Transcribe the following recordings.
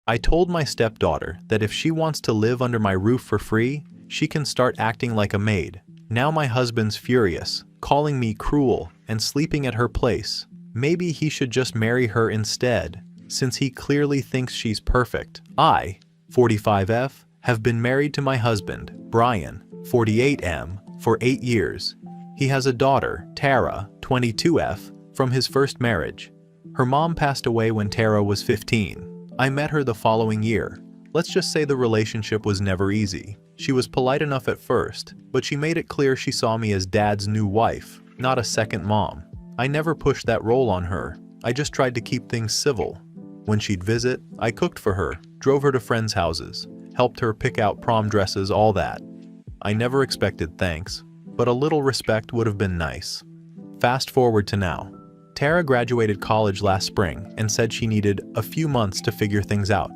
I told my stepdaughter that if she wants to live under my roof for free, she can start acting like a maid. Now my husband's furious, calling me cruel and sleeping at her place. Maybe he should just marry her instead, since he clearly thinks she's perfect. I, 45F, have been married to my husband, Brian, 48M, for 8 years. He has a daughter, Tara, 22F, from his first marriage. Her mom passed away when Tara was 15. I met her the following year. Let's just say the relationship was never easy. She was polite enough at first, but she made it clear she saw me as Dad's new wife, not a second mom. I never pushed that role on her. I just tried to keep things civil. When she'd visit, I cooked for her, drove her to friends' houses, helped her pick out prom dresses, all that. I never expected thanks, but a little respect would have been nice. Fast forward to now. Tara graduated college last spring and said she needed a few months to figure things out.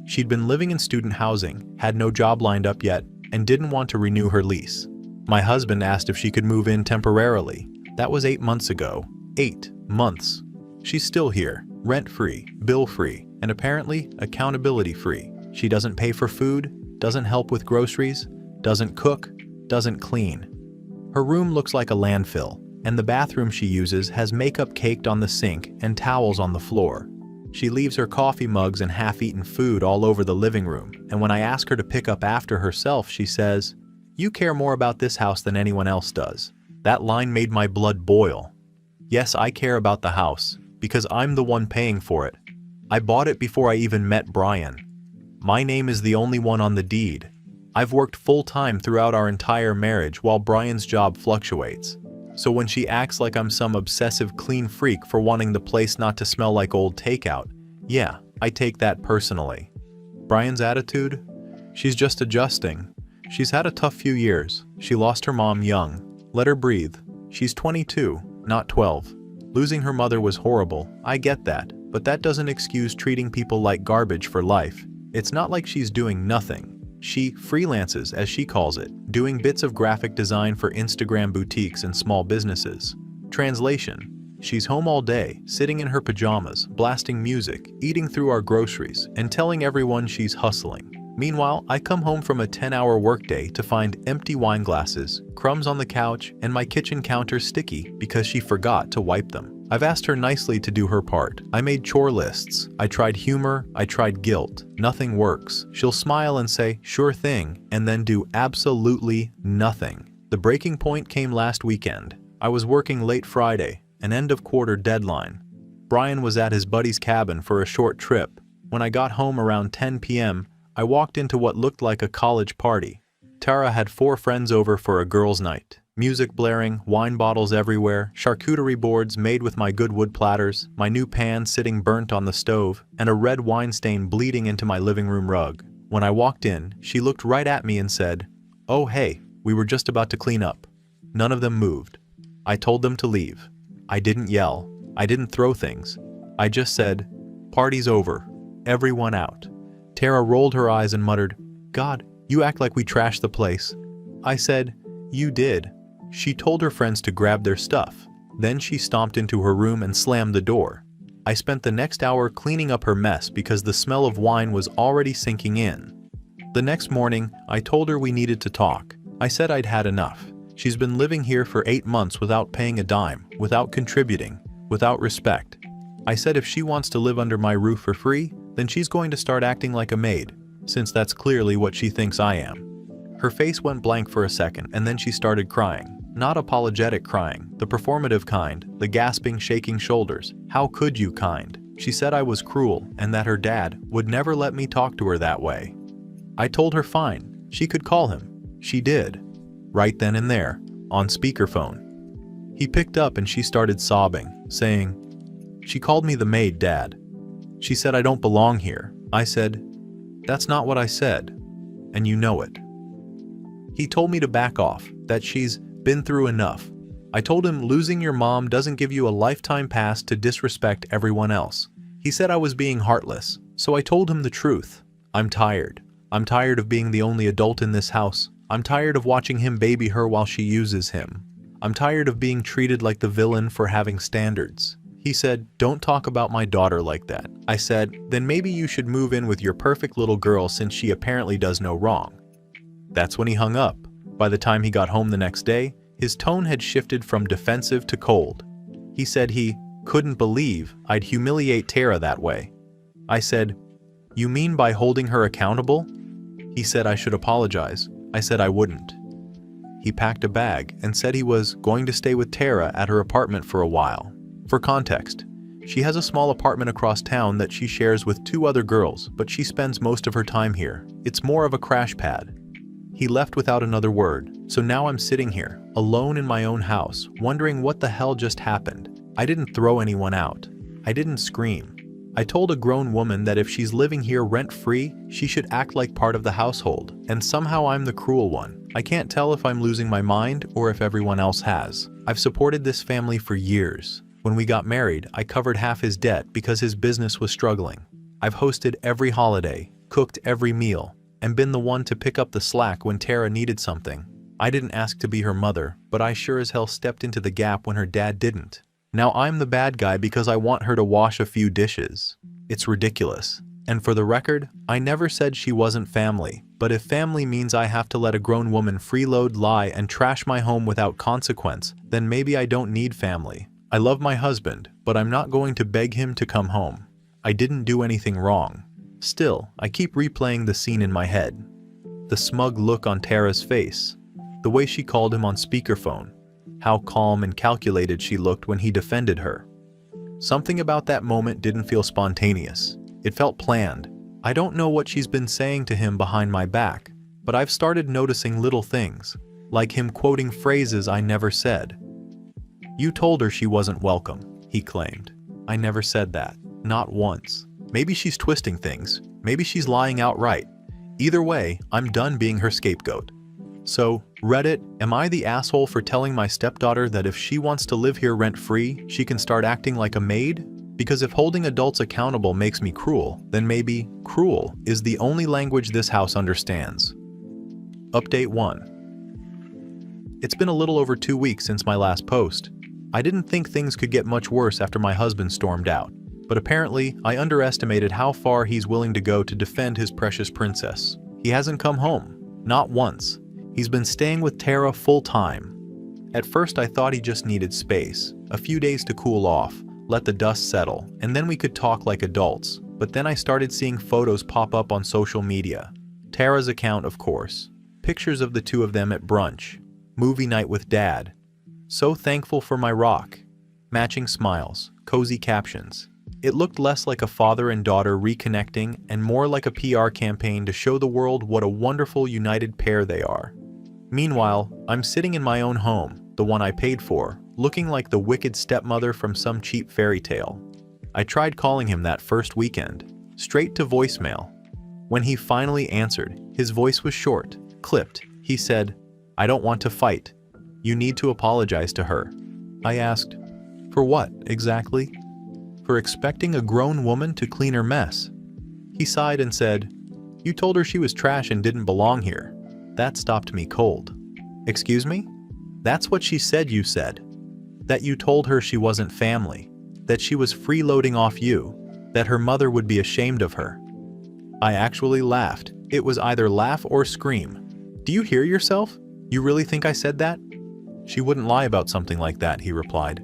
She'd been living in student housing, had no job lined up yet, and didn't want to renew her lease. My husband asked if she could move in temporarily. That was 8 months ago. 8 months. She's still here, rent-free, bill-free, and apparently accountability-free. She doesn't pay for food, doesn't help with groceries, doesn't cook, doesn't clean. Her room looks like a landfill, and the bathroom she uses has makeup caked on the sink and towels on the floor. She leaves her coffee mugs and half-eaten food all over the living room, and when I ask her to pick up after herself, she says, "You care more about this house than anyone else does." That line made my blood boil. Yes, I care about the house, because I'm the one paying for it. I bought it before I even met Brian. My name is the only one on the deed. I've worked full-time throughout our entire marriage while Brian's job fluctuates. So when she acts like I'm some obsessive clean freak for wanting the place not to smell like old takeout, yeah, I take that personally. Brian's attitude? She's just adjusting. She's had a tough few years. She lost her mom young. Let her breathe. She's 22, not 12. Losing her mother was horrible, I get that, but that doesn't excuse treating people like garbage for life. It's not like she's doing nothing. She freelances, as she calls it, doing bits of graphic design for Instagram boutiques and small businesses. Translation: she's home all day, sitting in her pajamas, blasting music, eating through our groceries, and telling everyone she's hustling. Meanwhile, I come home from a 10-hour workday to find empty wine glasses, crumbs on the couch, and my kitchen counter sticky because she forgot to wipe them. I've asked her nicely to do her part. I made chore lists. I tried humor. I tried guilt. Nothing works. She'll smile and say, "Sure thing," and then do absolutely nothing. The breaking point came last weekend. I was working late Friday, an end-of-quarter deadline. Brian was at his buddy's cabin for a short trip. When I got home around 10 p.m., I walked into what looked like a college party. Tara had 4 friends over for a girls' night. Music blaring, wine bottles everywhere, charcuterie boards made with my good wood platters, my new pan sitting burnt on the stove, and a red wine stain bleeding into my living room rug. When I walked in, she looked right at me and said, "Oh hey, we were just about to clean up." None of them moved. I told them to leave. I didn't yell. I didn't throw things. I just said, "Party's over. Everyone out." Tara rolled her eyes and muttered, "God, you act like we trashed the place." I said, "You did." She told her friends to grab their stuff. Then she stomped into her room and slammed the door. I spent the next hour cleaning up her mess because the smell of wine was already sinking in. The next morning, I told her we needed to talk. I said I'd had enough. She's been living here for 8 months without paying a dime, without contributing, without respect. I said if she wants to live under my roof for free, then she's going to start acting like a maid, since that's clearly what she thinks I am. Her face went blank for a second, and then she started crying. Not apologetic crying, the performative kind, the gasping, shaking shoulders. "How could you kind?" She said I was cruel and that her dad would never let me talk to her that way. I told her fine, she could call him. She did. Right then and there, on speakerphone. He picked up and she started sobbing, saying, "She called me the maid, Dad. She said I don't belong here." I said, "That's not what I said, and you know it." He told me to back off, that she's been through enough. I told him losing your mom doesn't give you a lifetime pass to disrespect everyone else. He said I was being heartless, so I told him the truth. I'm tired. I'm tired of being the only adult in this house. I'm tired of watching him baby her while she uses him. I'm tired of being treated like the villain for having standards. He said, "Don't talk about my daughter like that." I said, "Then maybe you should move in with your perfect little girl since she apparently does no wrong." That's when he hung up. By the time he got home the next day, his tone had shifted from defensive to cold. He said he couldn't believe I'd humiliate Tara that way. I said, "You mean by holding her accountable?" He said I should apologize. I said I wouldn't. He packed a bag and said he was going to stay with Tara at her apartment for a while. For context, she has a small apartment across town that she shares with 2 other girls, but she spends most of her time here. It's more of a crash pad. He left without another word, so now I'm sitting here, alone in my own house, wondering what the hell just happened. I didn't throw anyone out. I didn't scream. I told a grown woman that if she's living here rent-free, she should act like part of the household, and somehow I'm the cruel one. I can't tell if I'm losing my mind or if everyone else has. I've supported this family for years. When we got married, I covered half his debt because his business was struggling. I've hosted every holiday, cooked every meal, and been the one to pick up the slack when Tara needed something. I didn't ask to be her mother, but I sure as hell stepped into the gap when her dad didn't. Now I'm the bad guy because I want her to wash a few dishes. It's ridiculous. And for the record, I never said she wasn't family, but if family means I have to let a grown woman freeload, lie, and trash my home without consequence, then maybe I don't need family. I love my husband, but I'm not going to beg him to come home. I didn't do anything wrong. Still, I keep replaying the scene in my head. The smug look on Tara's face, the way she called him on speakerphone, how calm and calculated she looked when he defended her. Something about that moment didn't feel spontaneous. It felt planned. I don't know what she's been saying to him behind my back, but I've started noticing little things, like him quoting phrases I never said. "You told her she wasn't welcome," he claimed. I never said that. Not once. Maybe she's twisting things. Maybe she's lying outright. Either way, I'm done being her scapegoat. So, Reddit, am I the asshole for telling my stepdaughter that if she wants to live here rent-free, she can start acting like a maid? Because if holding adults accountable makes me cruel, then maybe cruel is the only language this house understands. Update 1. It's been a little over 2 weeks since my last post. I didn't think things could get much worse after my husband stormed out, but apparently I underestimated how far he's willing to go to defend his precious princess. He hasn't come home. Not once. He's been staying with Tara full-time. At first I thought he just needed space, a few days to cool off, let the dust settle, and then we could talk like adults. But then I started seeing photos pop up on social media. Tara's account, of course. Pictures of the 2 of them at brunch. Movie night with dad. So thankful for my rock. Matching smiles, cozy captions. It looked less like a father and daughter reconnecting and more like a PR campaign to show the world what a wonderful united pair they are. Meanwhile, I'm sitting in my own home, the one I paid for, looking like the wicked stepmother from some cheap fairy tale. I tried calling him that first weekend, straight to voicemail. When he finally answered, his voice was short, clipped. He said, "I don't want to fight. You need to apologize to her." I asked, "For what, exactly?" "For expecting a grown woman to clean her mess." He sighed and said, "You told her she was trash and didn't belong here." That stopped me cold. "Excuse me? That's what she said you said. That you told her she wasn't family. That she was freeloading off you. That her mother would be ashamed of her." I actually laughed. It was either laugh or scream. "Do you hear yourself? You really think I said that?" "She wouldn't lie about something like that," he replied.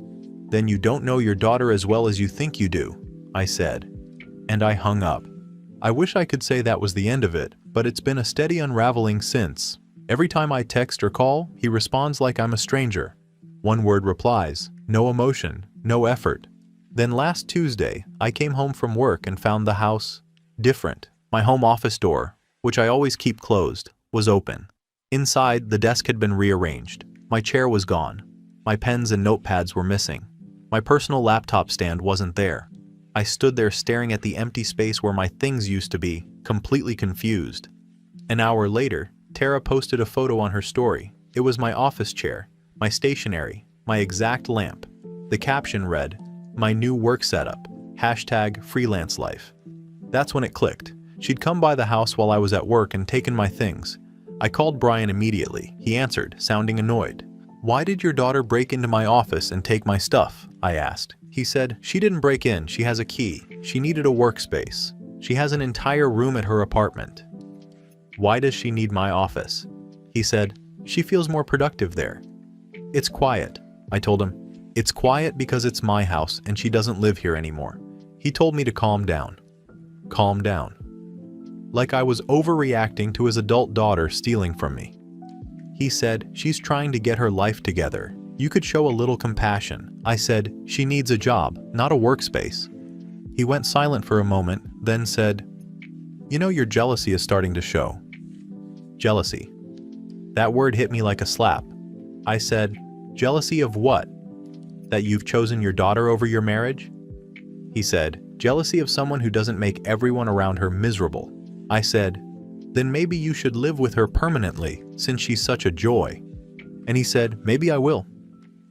"Then you don't know your daughter as well as you think you do," I said. And I hung up. I wish I could say that was the end of it, but it's been a steady unraveling since. Every time I text or call, he responds like I'm a stranger. One-word replies, no emotion, no effort. Then last Tuesday, I came home from work and found the house different. My home office door, which I always keep closed, was open. Inside, the desk had been rearranged. My chair was gone. My pens and notepads were missing. My personal laptop stand wasn't there. I stood there staring at the empty space where my things used to be, completely confused. An hour later, Tara posted a photo on her story. It was my office chair, my stationery, my exact lamp. The caption read, "My new work setup, #freelance life." That's when it clicked. She'd come by the house while I was at work and taken my things. I called Brian immediately. He answered, sounding annoyed. "Why did your daughter break into my office and take my stuff?" I asked. He said, she didn't break in, she has a key. She needed a workspace. She has an entire room at her apartment. Why does she need my office? He said, she feels more productive there. It's quiet. I told him, it's quiet because it's my house and she doesn't live here anymore. He told me to calm down. Calm down. Like I was overreacting to his adult daughter stealing from me. He said, she's trying to get her life together. You could show a little compassion. I said, she needs a job, not a workspace. He went silent for a moment, then said, you know, your jealousy is starting to show. Jealousy. That word hit me like a slap. I said, jealousy of what? That you've chosen your daughter over your marriage? He said, jealousy of someone who doesn't make everyone around her miserable. I said, then maybe you should live with her permanently, since she's such a joy. And he said, maybe I will.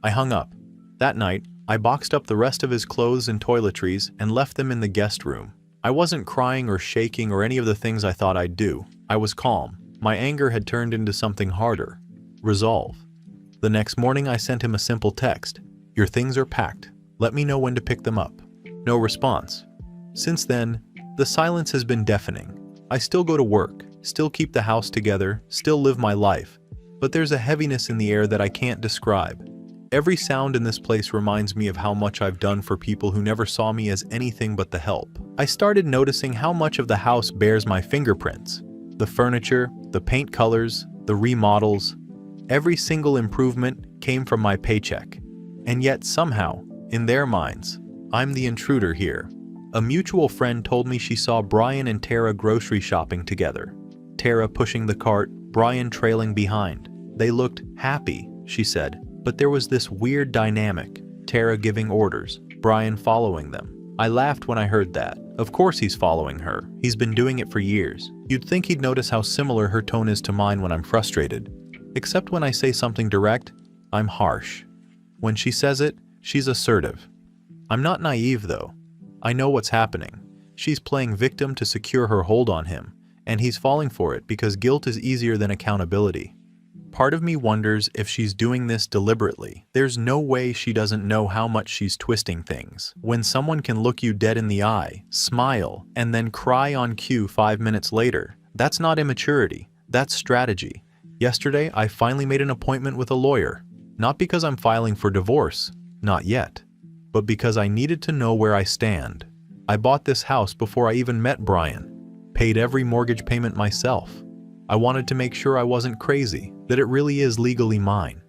I hung up. That night, I boxed up the rest of his clothes and toiletries and left them in the guest room. I wasn't crying or shaking or any of the things I thought I'd do. I was calm. My anger had turned into something harder. Resolve. The next morning I sent him a simple text. Your things are packed. Let me know when to pick them up. No response. Since then, the silence has been deafening. I still go to work, still keep the house together, still live my life, but there's a heaviness in the air that I can't describe. Every sound in this place reminds me of how much I've done for people who never saw me as anything but the help. I started noticing how much of the house bears my fingerprints. The furniture, the paint colors, the remodels, every single improvement came from my paycheck. And yet somehow, in their minds, I'm the intruder here. A mutual friend told me she saw Brian and Tara grocery shopping together. Tara pushing the cart, Brian trailing behind. They looked happy, she said, but there was this weird dynamic. Tara giving orders, Brian following them. I laughed when I heard that. Of course he's following her. He's been doing it for years. You'd think he'd notice how similar her tone is to mine when I'm frustrated. Except when I say something direct, I'm harsh. When she says it, she's assertive. I'm not naive though. I know what's happening. She's playing victim to secure her hold on him, and he's falling for it because guilt is easier than accountability. Part of me wonders if she's doing this deliberately. There's no way she doesn't know how much she's twisting things. When someone can look you dead in the eye, smile, and then cry on cue 5 minutes later, that's not immaturity, that's strategy. Yesterday, I finally made an appointment with a lawyer. Not because I'm filing for divorce, not yet, but because I needed to know where I stand. I bought this house before I even met Brian, paid every mortgage payment myself. I wanted to make sure I wasn't crazy, that it really is legally mine.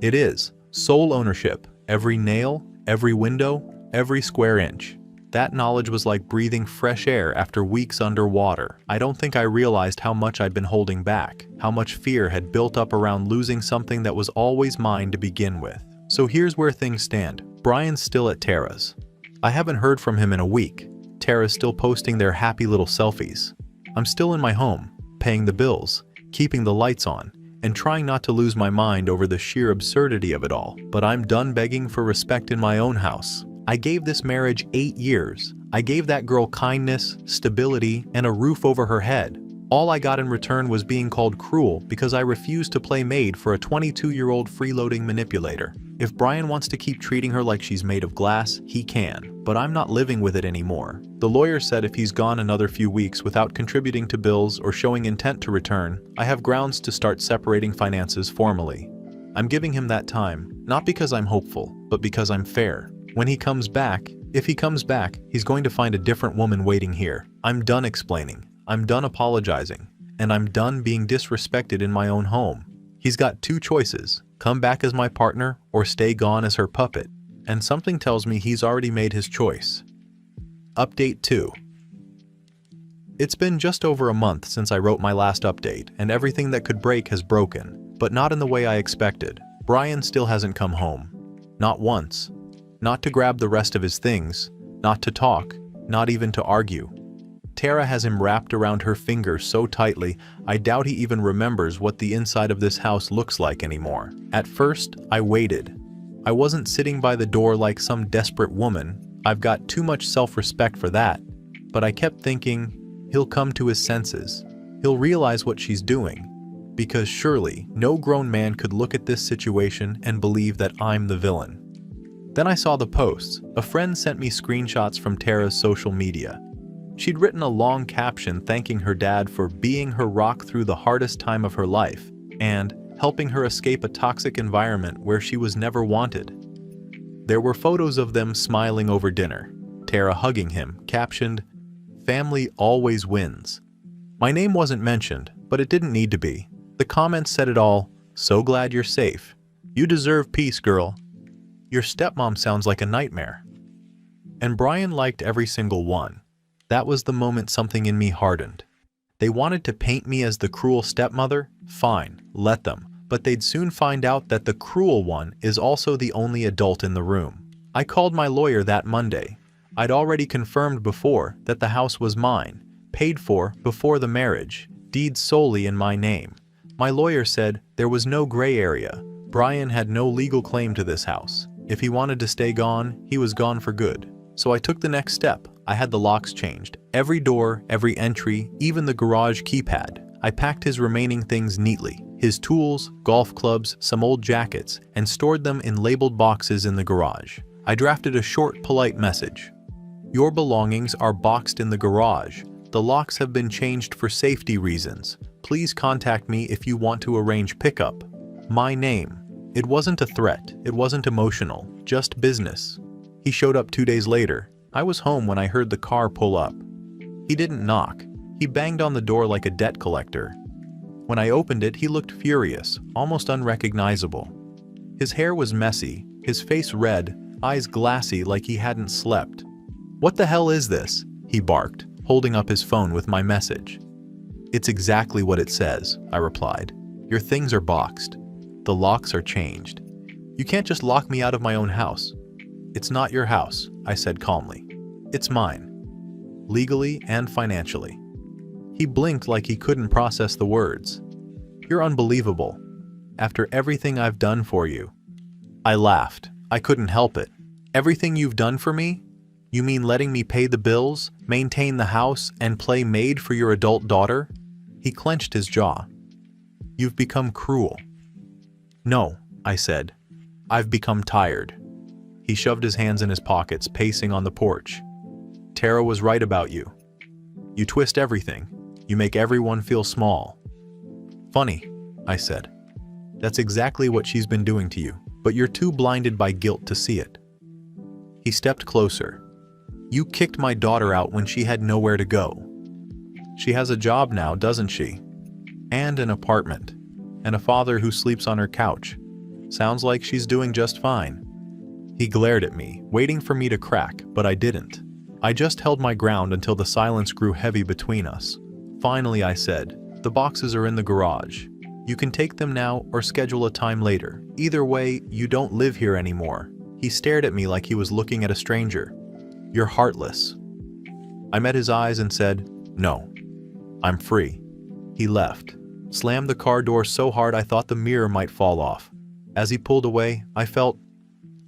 It is. Sole ownership. Every nail, every window, every square inch. That knowledge was like breathing fresh air after weeks underwater. I don't think I realized how much I'd been holding back, how much fear had built up around losing something that was always mine to begin with. So here's where things stand. Brian's still at Tara's. I haven't heard from him in a week. Tara's still posting their happy little selfies. I'm still in my home, paying the bills, keeping the lights on, and trying not to lose my mind over the sheer absurdity of it all. But I'm done begging for respect in my own house. I gave this marriage 8 years. I gave that girl kindness, stability, and a roof over her head. All I got in return was being called cruel because I refused to play maid for a 22-year-old freeloading manipulator. If Brian wants to keep treating her like she's made of glass, he can, but I'm not living with it anymore. The lawyer said if he's gone another few weeks without contributing to bills or showing intent to return, I have grounds to start separating finances formally. I'm giving him that time, not because I'm hopeful, but because I'm fair. When he comes back, if he comes back, he's going to find a different woman waiting here. I'm done explaining. I'm done apologizing. And I'm done being disrespected in my own home. He's got 2 choices. Come back as my partner or stay gone as her puppet. And something tells me he's already made his choice. Update 2. It's been just over a month since I wrote my last update, and everything that could break has broken, but not in the way I expected. Brian still hasn't come home. Not once. Not to grab the rest of his things, not to talk, not even to argue. Tara has him wrapped around her finger so tightly, I doubt he even remembers what the inside of this house looks like anymore. At first, I waited. I wasn't sitting by the door like some desperate woman. I've got too much self-respect for that. But I kept thinking, he'll come to his senses. He'll realize what she's doing. Because surely, no grown man could look at this situation and believe that I'm the villain. Then I saw the posts. A friend sent me screenshots from Tara's social media. She'd written a long caption thanking her dad for being her rock through the hardest time of her life and helping her escape a toxic environment where she was never wanted. There were photos of them smiling over dinner, Tara hugging him, captioned, "Family always wins." My name wasn't mentioned, but it didn't need to be. The comments said it all. "So glad you're safe. You deserve peace, girl. Your stepmom sounds like a nightmare." And Brian liked every single one. That was the moment something in me hardened. They wanted to paint me as the cruel stepmother? Fine, let them. But they'd soon find out that the cruel one is also the only adult in the room. I called my lawyer that Monday. I'd already confirmed before that the house was mine, paid for before the marriage, deeds solely in my name. My lawyer said there was no gray area. Brian had no legal claim to this house. If he wanted to stay gone, he was gone for good. So I took the next step. I had the locks changed. Every door, every entry, even the garage keypad. I packed his remaining things neatly. His tools, golf clubs, some old jackets, and stored them in labeled boxes in the garage. I drafted a short, polite message. "Your belongings are boxed in the garage. The locks have been changed for safety reasons. Please contact me if you want to arrange pickup." My name. It wasn't a threat. It wasn't emotional. Just business. He showed up 2 days later. I was home when I heard the car pull up. He didn't knock. He banged on the door like a debt collector. When I opened it, he looked furious, almost unrecognizable. His hair was messy, his face red, eyes glassy like he hadn't slept. "What the hell is this?" he barked, holding up his phone with my message. "It's exactly what it says," I replied. "Your things are boxed. The locks are changed. You can't just lock me out of my own house." "It's not your house," I said calmly. "It's mine. Legally and financially." He blinked like he couldn't process the words. "You're unbelievable. After everything I've done for you." I laughed. I couldn't help it. "Everything you've done for me? You mean letting me pay the bills, maintain the house, and play maid for your adult daughter?" He clenched his jaw. "You've become cruel." "No," I said. "I've become tired." He shoved his hands in his pockets, pacing on the porch. "Tara was right about you. You twist everything. You make everyone feel small." "Funny," I said. "That's exactly what she's been doing to you, but you're too blinded by guilt to see it." He stepped closer. "You kicked my daughter out when she had nowhere to go. She has a job now, doesn't she? And an apartment. And a father who sleeps on her couch. Sounds like she's doing just fine." He glared at me, waiting for me to crack, but I didn't. I just held my ground until the silence grew heavy between us. Finally, I said, "The boxes are in the garage. You can take them now or schedule a time later. Either way, you don't live here anymore." He stared at me like he was looking at a stranger. "You're heartless." I met his eyes and said, "No, I'm free." He left, slammed the car door so hard I thought the mirror might fall off. As he pulled away, I felt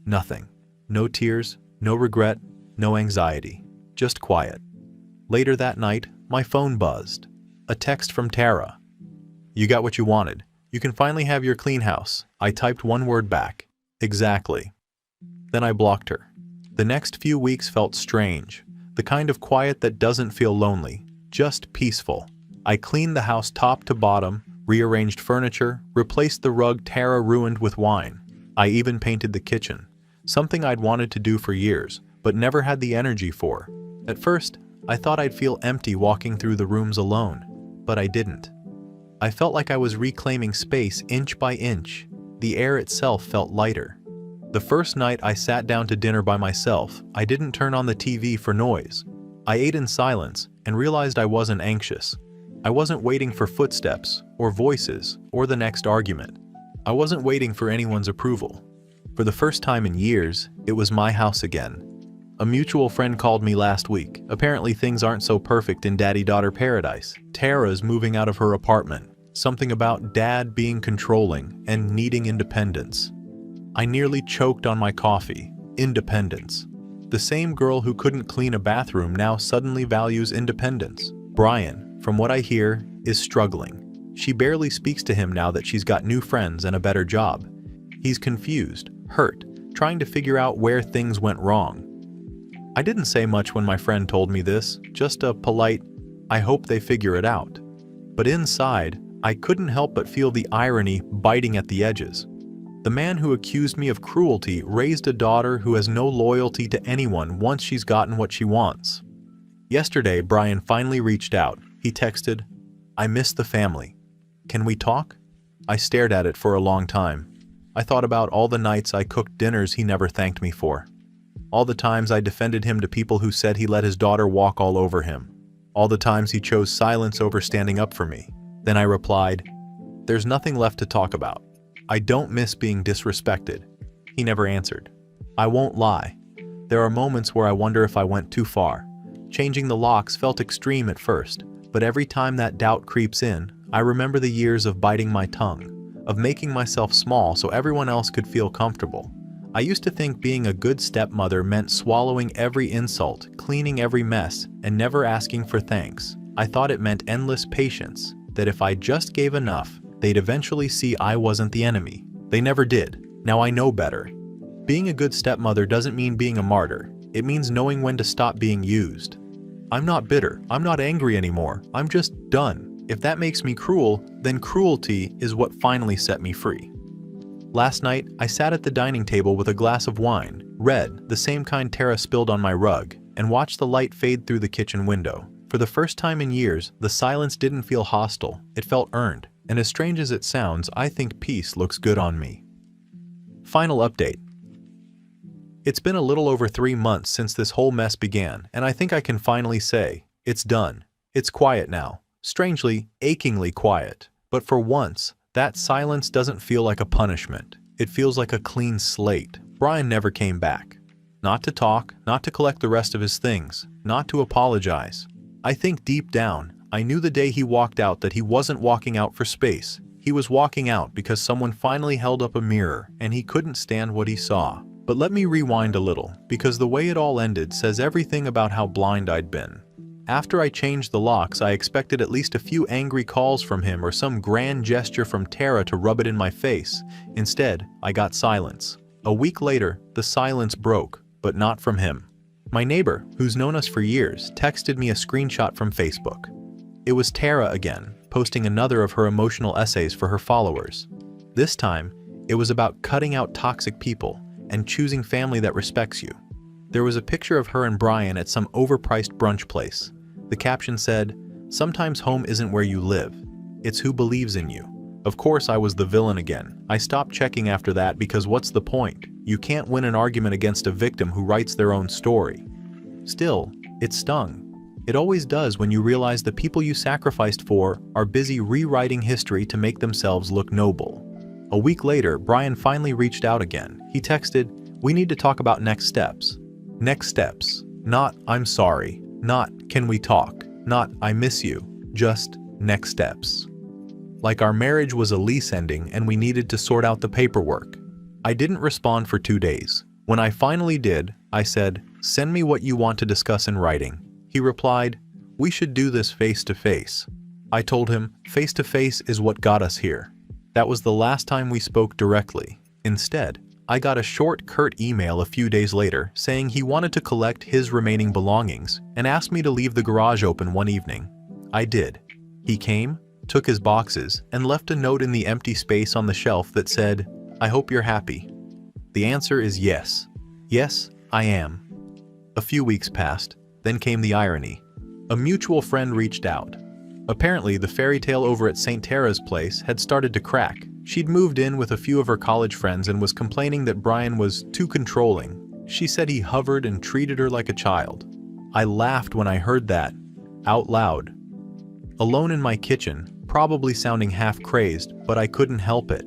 nothing. No tears, no regret, no anxiety. Just quiet. Later that night, my phone buzzed. A text from Tara. "You got what you wanted. You can finally have your clean house." I typed one word back. "Exactly." Then I blocked her. The next few weeks felt strange. The kind of quiet that doesn't feel lonely, just peaceful. I cleaned the house top to bottom, rearranged furniture, replaced the rug Tara ruined with wine. I even painted the kitchen. Something I'd wanted to do for years, but never had the energy for. At first, I thought I'd feel empty walking through the rooms alone, but I didn't. I felt like I was reclaiming space inch by inch. The air itself felt lighter. The first night I sat down to dinner by myself, I didn't turn on the TV for noise. I ate in silence and realized I wasn't anxious. I wasn't waiting for footsteps, or voices, or the next argument. I wasn't waiting for anyone's approval. For the first time in years, it was my house again. A mutual friend called me last week. Apparently things aren't so perfect in daddy-daughter paradise. Tara's moving out of her apartment. Something about dad being controlling and needing independence. I nearly choked on my coffee. Independence. The same girl who couldn't clean a bathroom now suddenly values independence. Brian, from what I hear, is struggling. She barely speaks to him now that she's got new friends and a better job. He's confused, hurt, trying to figure out where things went wrong. I didn't say much when my friend told me this, just a polite, "I hope they figure it out." But inside, I couldn't help but feel the irony biting at the edges. The man who accused me of cruelty raised a daughter who has no loyalty to anyone once she's gotten what she wants. Yesterday, Brian finally reached out. He texted, "I miss the family. Can we talk?" I stared at it for a long time. I thought about all the nights I cooked dinners he never thanked me for. All the times I defended him to people who said he let his daughter walk all over him. All the times he chose silence over standing up for me. Then I replied, "There's nothing left to talk about. I don't miss being disrespected." He never answered. I won't lie. There are moments where I wonder if I went too far. Changing the locks felt extreme at first, but every time that doubt creeps in, I remember the years of biting my tongue, of making myself small so everyone else could feel comfortable. I used to think being a good stepmother meant swallowing every insult, cleaning every mess, and never asking for thanks. I thought it meant endless patience, that if I just gave enough, they'd eventually see I wasn't the enemy. They never did. Now I know better. Being a good stepmother doesn't mean being a martyr. It means knowing when to stop being used. I'm not bitter. I'm not angry anymore. I'm just done. If that makes me cruel, then cruelty is what finally set me free. Last night, I sat at the dining table with a glass of wine, red, the same kind Tara spilled on my rug, and watched the light fade through the kitchen window. For the first time in years, the silence didn't feel hostile. It felt earned. And as strange as it sounds, I think peace looks good on me. Final update. It's been a little over 3 months since this whole mess began, and I think I can finally say, it's done. It's quiet now. Strangely, achingly quiet. But for once, that silence doesn't feel like a punishment. It feels like a clean slate. Brian never came back. Not to talk, not to collect the rest of his things, not to apologize. I think deep down, I knew the day he walked out that he wasn't walking out for space. He was walking out because someone finally held up a mirror and he couldn't stand what he saw. But let me rewind a little, because the way it all ended says everything about how blind I'd been. After I changed the locks, I expected at least a few angry calls from him or some grand gesture from Tara to rub it in my face. Instead, I got silence. A week later, the silence broke, but not from him. My neighbor, who's known us for years, texted me a screenshot from Facebook. It was Tara again, posting another of her emotional essays for her followers. This time, it was about cutting out toxic people and choosing family that respects you. There was a picture of her and Brian at some overpriced brunch place. The caption said, "Sometimes home isn't where you live. It's who believes in you." Of course, I was the villain again. I stopped checking after that because what's the point? You can't win an argument against a victim who writes their own story. Still, it stung. It always does when you realize the people you sacrificed for are busy rewriting history to make themselves look noble. A week later, Brian finally reached out again. He texted, "We need to talk about next steps." Next steps. Not, "I'm sorry." Not, "Can we talk?" Not, "I miss you." Just, next steps. Like our marriage was a lease ending and we needed to sort out the paperwork. I didn't respond for 2 days. When I finally did, I said, "Send me what you want to discuss in writing." He replied, "We should do this face to face." I told him, face to face is what got us here. That was the last time we spoke directly. Instead, I got a short, curt email a few days later saying he wanted to collect his remaining belongings and asked me to leave the garage open one evening. I did. He came, took his boxes, and left a note in the empty space on the shelf that said, "I hope you're happy." The answer is yes. Yes, I am. A few weeks passed, then came the irony. A mutual friend reached out. Apparently, the fairy tale over at St. Tara's place had started to crack. She'd moved in with a few of her college friends and was complaining that Brian was too controlling. She said he hovered and treated her like a child. I laughed when I heard that, out loud. Alone in my kitchen, probably sounding half crazed, but I couldn't help it.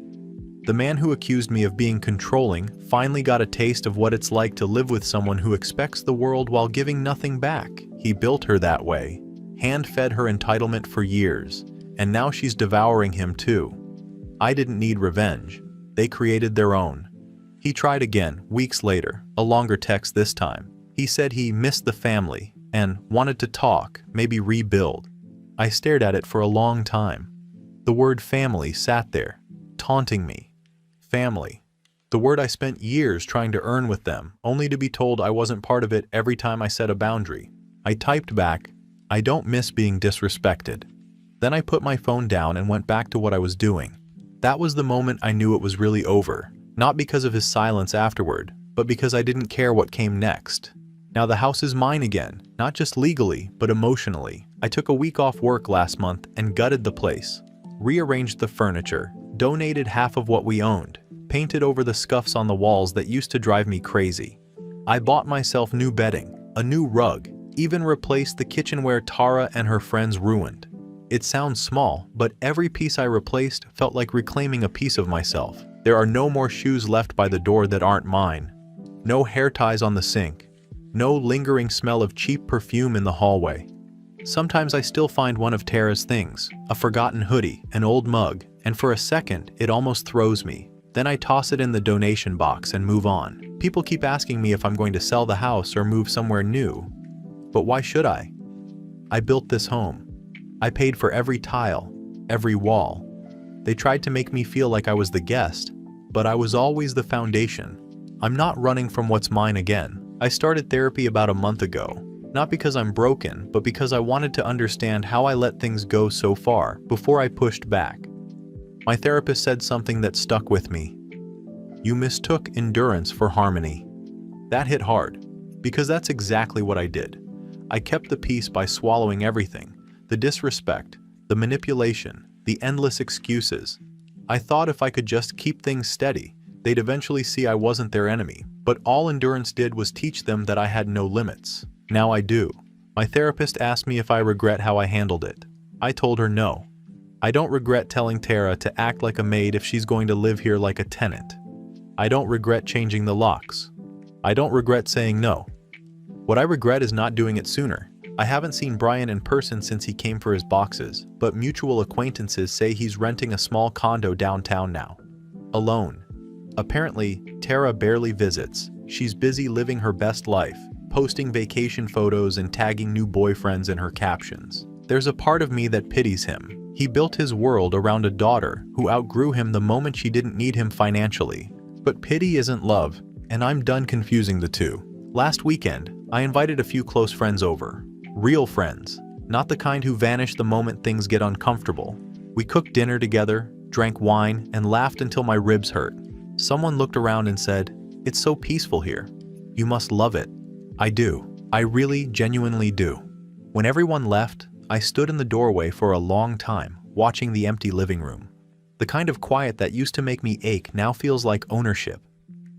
The man who accused me of being controlling finally got a taste of what it's like to live with someone who expects the world while giving nothing back. He built her that way, hand-fed her entitlement for years, and now she's devouring him too. I didn't need revenge. They created their own. He tried again, weeks later, a longer text this time. He said he missed the family and wanted to talk, maybe rebuild. I stared at it for a long time. The word family sat there, taunting me. Family. The word I spent years trying to earn with them, only to be told I wasn't part of it every time I set a boundary. I typed back, "I don't miss being disrespected." Then I put my phone down and went back to what I was doing. That was the moment I knew it was really over, not because of his silence afterward, but because I didn't care what came next. Now the house is mine again, not just legally, but emotionally. I took a week off work last month and gutted the place. Rearranged the furniture, donated half of what we owned, painted over the scuffs on the walls that used to drive me crazy. I bought myself new bedding, a new rug, even replaced the kitchenware Tara and her friends ruined. It sounds small, but every piece I replaced felt like reclaiming a piece of myself. There are no more shoes left by the door that aren't mine. No hair ties on the sink. No lingering smell of cheap perfume in the hallway. Sometimes I still find one of Tara's things, a forgotten hoodie, an old mug, and for a second, it almost throws me. Then I toss it in the donation box and move on. People keep asking me if I'm going to sell the house or move somewhere new. But why should I? I built this home. I paid for every tile, every wall. They tried to make me feel like I was the guest, but I was always the foundation. I'm not running from what's mine again. I started therapy about a month ago, not because I'm broken, but because I wanted to understand how I let things go so far before I pushed back. My therapist said something that stuck with me. "You mistook endurance for harmony." That hit hard, because that's exactly what I did. I kept the peace by swallowing everything, the disrespect, the manipulation, the endless excuses. I thought if I could just keep things steady, they'd eventually see I wasn't their enemy, but all endurance did was teach them that I had no limits. Now I do. My therapist asked me if I regret how I handled it. I told her no. I don't regret telling Tara to act like a maid if she's going to live here like a tenant. I don't regret changing the locks. I don't regret saying no. What I regret is not doing it sooner. I haven't seen Brian in person since he came for his boxes, but mutual acquaintances say he's renting a small condo downtown now. Alone. Apparently, Tara barely visits. She's busy living her best life, posting vacation photos and tagging new boyfriends in her captions. There's a part of me that pities him. He built his world around a daughter who outgrew him the moment she didn't need him financially. But pity isn't love, and I'm done confusing the two. Last weekend, I invited a few close friends over. Real friends, not the kind who vanish the moment things get uncomfortable. We cooked dinner together, drank wine, and laughed until my ribs hurt. Someone looked around and said, "It's so peaceful here. You must love it." I do. I really, genuinely do. When everyone left, I stood in the doorway for a long time, watching the empty living room. The kind of quiet that used to make me ache now feels like ownership.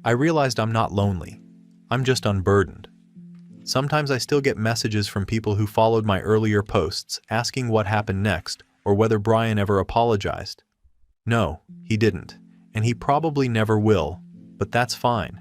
I realized I'm not lonely. I'm just unburdened. Sometimes I still get messages from people who followed my earlier posts asking what happened next or whether Brian ever apologized. No, he didn't, and he probably never will, but that's fine.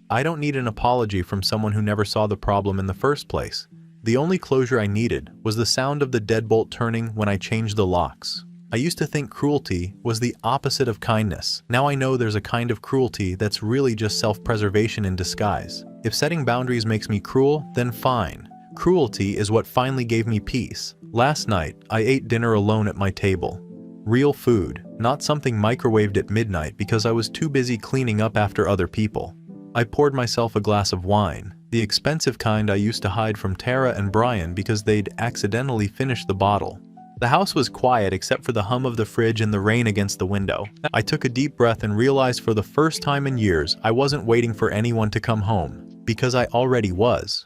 I don't need an apology from someone who never saw the problem in the first place. The only closure I needed was the sound of the deadbolt turning when I changed the locks. I used to think cruelty was the opposite of kindness. Now I know there's a kind of cruelty that's really just self-preservation in disguise. If setting boundaries makes me cruel, then fine. Cruelty is what finally gave me peace. Last night, I ate dinner alone at my table. Real food, not something microwaved at midnight because I was too busy cleaning up after other people. I poured myself a glass of wine, the expensive kind I used to hide from Tara and Brian because they'd accidentally finished the bottle. The house was quiet except for the hum of the fridge and the rain against the window. I took a deep breath and realized for the first time in years I wasn't waiting for anyone to come home, because I already was.